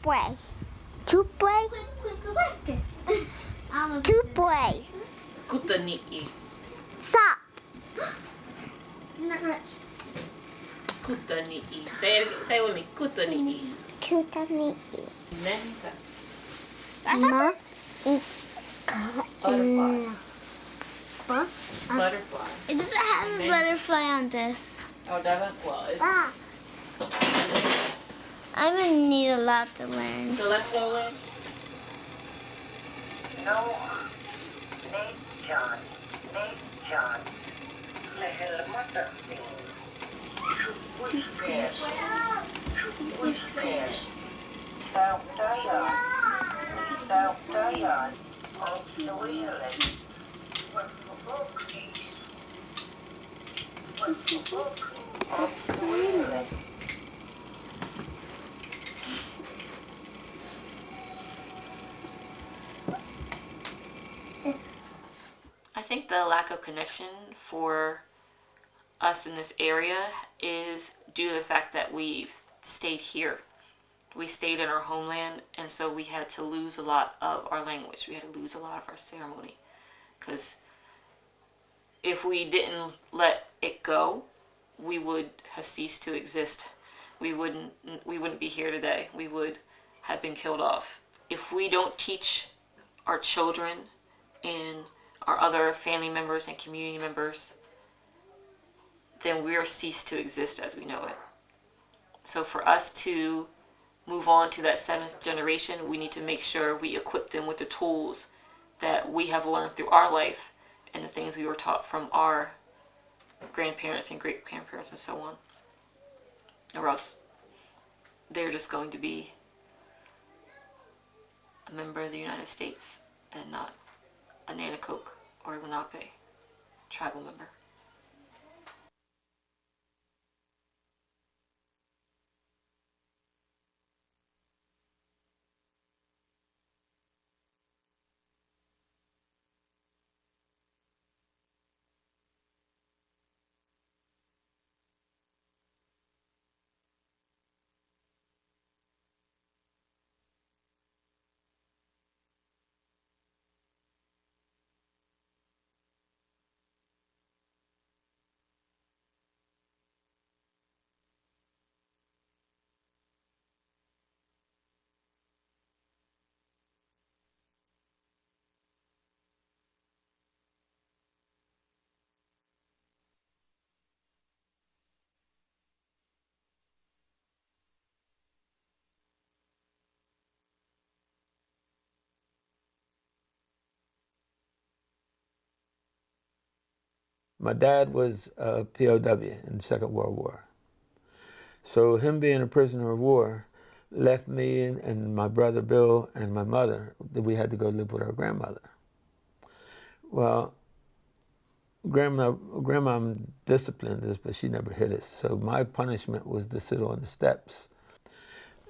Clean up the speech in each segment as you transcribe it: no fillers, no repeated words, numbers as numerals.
Tupwe. Tupwe. Tupwe. Kutani'i. Stop. Isn't that much? Kutani'i. Say with me. Kutani'i. Kutani'i. Nenkas. Ma. Butterfly. What? Butterfly. It doesn't have a butterfly on this. Oh, that well, it's Ah. I'm gonna need a lot to learn. so let's go with Noah, Nate John, Lehelmata, Chupuspes, Tautayan, Auxiliary, what's the book, Auxiliary. I think the lack of connection for us in this area is due to the fact that we've stayed here. We stayed in our homeland, and so we had to lose a lot of our language. We had to lose a lot of our ceremony. Because if we didn't let it go, we would have ceased to exist. We wouldn't be here today. We would have been killed off. If we don't teach our children and our other family members and community members, then we are ceased to exist as we know it. So for us to move on to that seventh generation, we need to make sure we equip them with the tools that we have learned through our life and the things we were taught from our grandparents and great-grandparents and so on. Or else they're just going to be a member of the United States and not a Nanticoke or Lenape tribal member. My dad was a POW in the Second World War. So him being a prisoner of war left me and my brother Bill and my mother, we had to go live with our grandmother. Well, Grandma disciplined us, but she never hit us. So my punishment was to sit on the steps.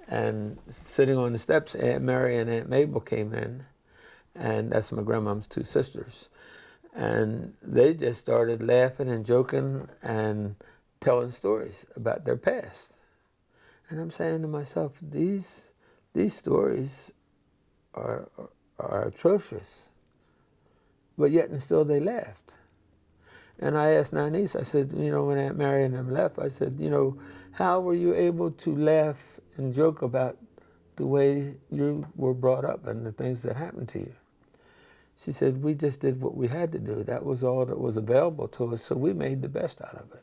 And sitting on the steps, Aunt Mary and Aunt Mabel came in, and that's my grandmom's two sisters. And they just started laughing and joking and telling stories about their past. And I'm saying to myself, these stories are atrocious. But yet and still they laughed. And I asked Nanise, I said, you know, when Aunt Mary and them left, I said, you know, how were you able to laugh and joke about the way you were brought up and the things that happened to you? She said, we just did what we had to do. That was all that was available to us, so we made the best out of it.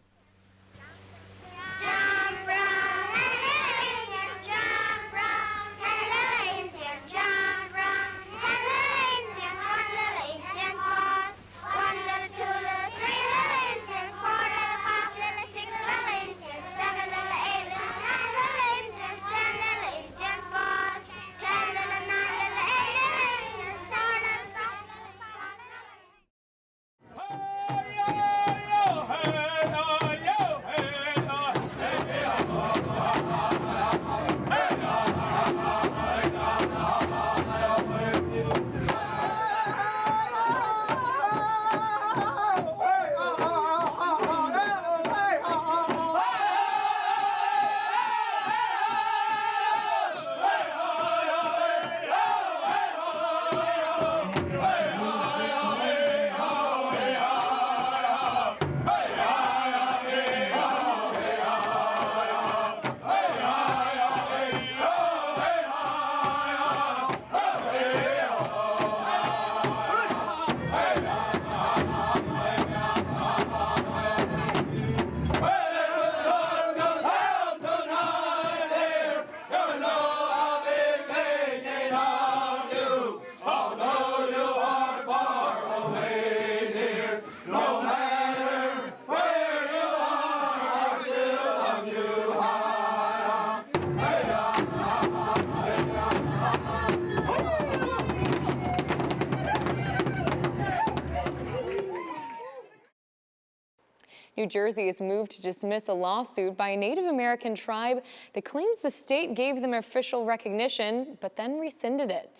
New Jersey has moved to dismiss a lawsuit by a Native American tribe that claims the state gave them official recognition, but then rescinded it.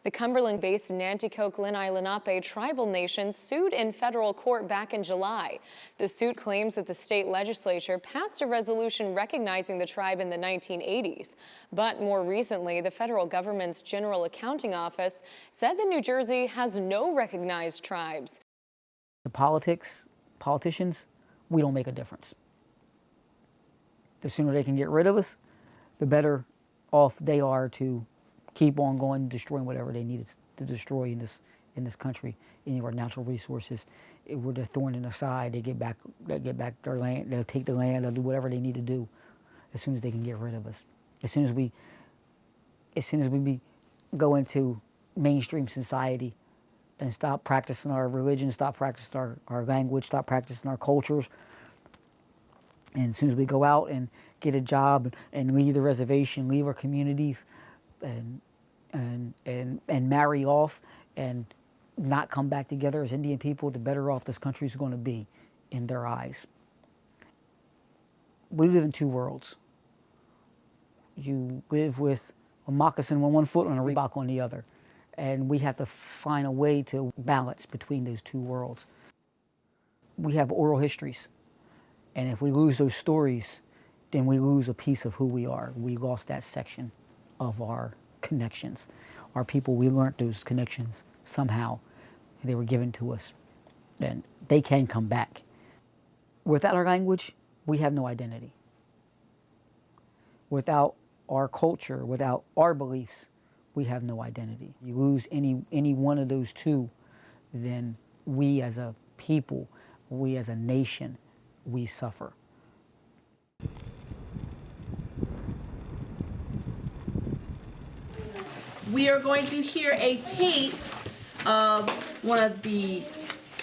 The Cumberland-based Nanticoke Lenni-Lenape tribal nation sued in federal court back in July. The suit claims that the state legislature passed a resolution recognizing the tribe in the 1980s. But more recently, the federal government's General Accounting Office said that New Jersey has no recognized tribes. The politicians, we don't make a difference. The sooner they can get rid of us, the better off they are to keep on going, destroying whatever they needed to destroy in this country. Any of our natural resources, we're the thorn in the side. They get back their land. They'll take the land. They'll do whatever they need to do, as soon as they can get rid of us. As soon as we go into mainstream society and stop practicing our religion, stop practicing our language, stop practicing our cultures, and as soon as we go out and get a job and leave the reservation, leave our communities, and marry off and not come back together as Indian people, the better off this country is going to be in their eyes. We live in two worlds. You live with a moccasin on one foot and a Reebok on the other. And we have to find a way to balance between those two worlds. We have oral histories. And if we lose those stories, then we lose a piece of who we are. We lost that section of our connections. Our people, we learned those connections somehow. They were given to us. And they can come back. Without our language, we have no identity. Without our culture, without our beliefs, we have no identity. You lose any one of those two, then we as a people, we as a nation, we suffer. We are going to hear a tape of one of the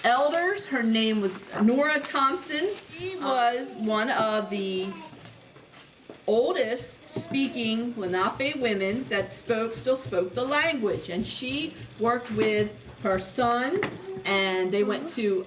elders. Her name was Nora Thompson. She was one of the oldest speaking Lenape women that still spoke the language. And she worked with her son, and they went to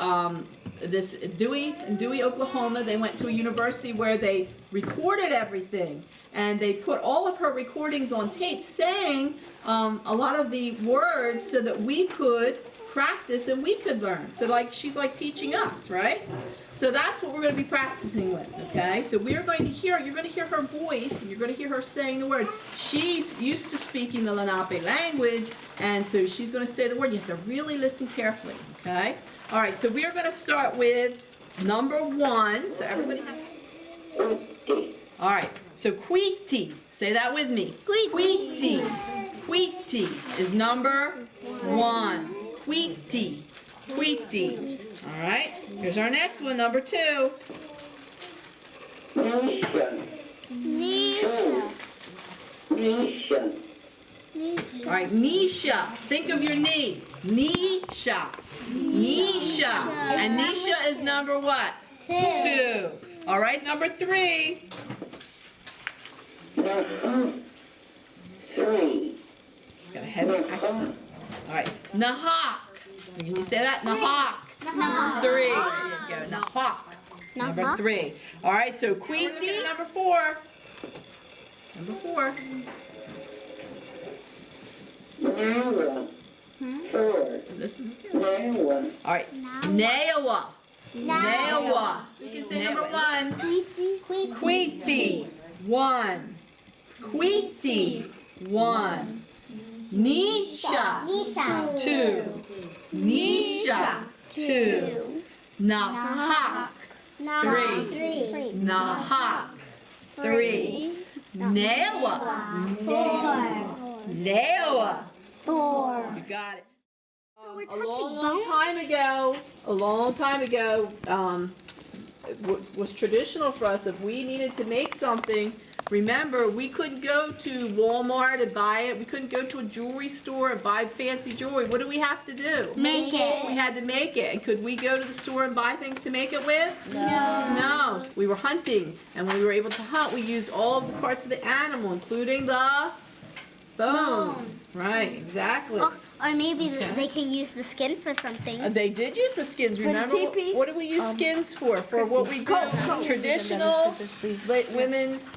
in Dewey, Oklahoma. They went to a university where they recorded everything. And they put all of her recordings on tape saying a lot of the words so that we could practice and we could learn. So she's like teaching us, right? So that's what we're going to be practicing with, okay? So you're going to hear her voice, and you're going to hear her saying the words. She's used to speaking the Lenape language, and so she's going to say the word. You have to really listen carefully, okay? All right, so we are going to start with number 1. So everybody have... All right, so Quiti, say that with me. Quiti. Quiti is number 1. Quiti. Quiti. All right, here's our next one, number 2. Nisha. All right, Nisha. Think of your knee. Nisha. Nisha. And Nisha is number what? 2. All right, number 3. 3. Just got a heavy accent. All right, Nahak. Can you say that? Nahak. 3. There you go. Nahak. Number 3. All right, so Quiti. Number 4. Number 4. Nawa. 4. Listen. Nawa. All right, Neawa. Neawa. You can say number 1. Quiti. 1. Quiti. 1. Nisha. 2. Nisha. 2. Nahak. 3. Nahak. 3. Neawa. 4. Neawa. 4. You got it. So we're A touching long time ago, it was traditional for us if we needed to make something. Remember, we couldn't go to Walmart and buy it. We couldn't go to a jewelry store and buy fancy jewelry. What do we have to do? Make it. We had to make it. And could we go to the store and buy things to make it with? No. No. We were hunting. And when we were able to hunt, we used all of the parts of the animal, including the bone. Right, exactly. Or maybe they can use the skin for something. They did use the skins. Remember teepees? what do we use skins for? For what we do? Traditional women's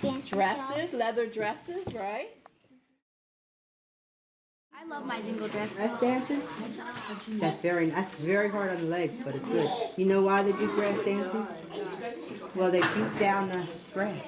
Fancy dresses, leather dresses, right? I love my jingle dress. Grass dancing? That's very hard on the legs, but it's good. You know why they do grass dancing? Well, they beat down the grass.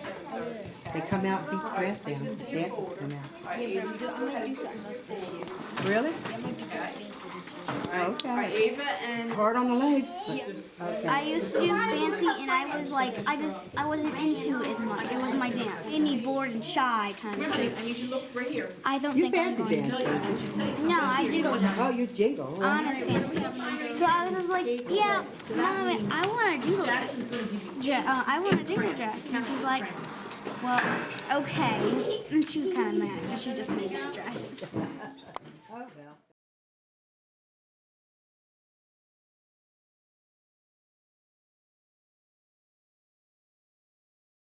They come out, beat the grass down. The dancers come out. Yeah, but I'm gonna do something else this year. Really? I'm gonna do fancy this year. Okay. Ava and Hard on the legs, but okay. I used to do fancy, and I was like, I wasn't into it as much. It was my dance. It made me bored and shy, kind of. I need you to look right here. I don't You think I'm fancy going to. dance. No, I jingle dress. Oh, you jingle. Well, Honest fancy. So I was just like, yeah, Mom, I want a jingle dress. I want a jingle dress. And she's like, well, okay. And she was kind of mad because she just made me a dress.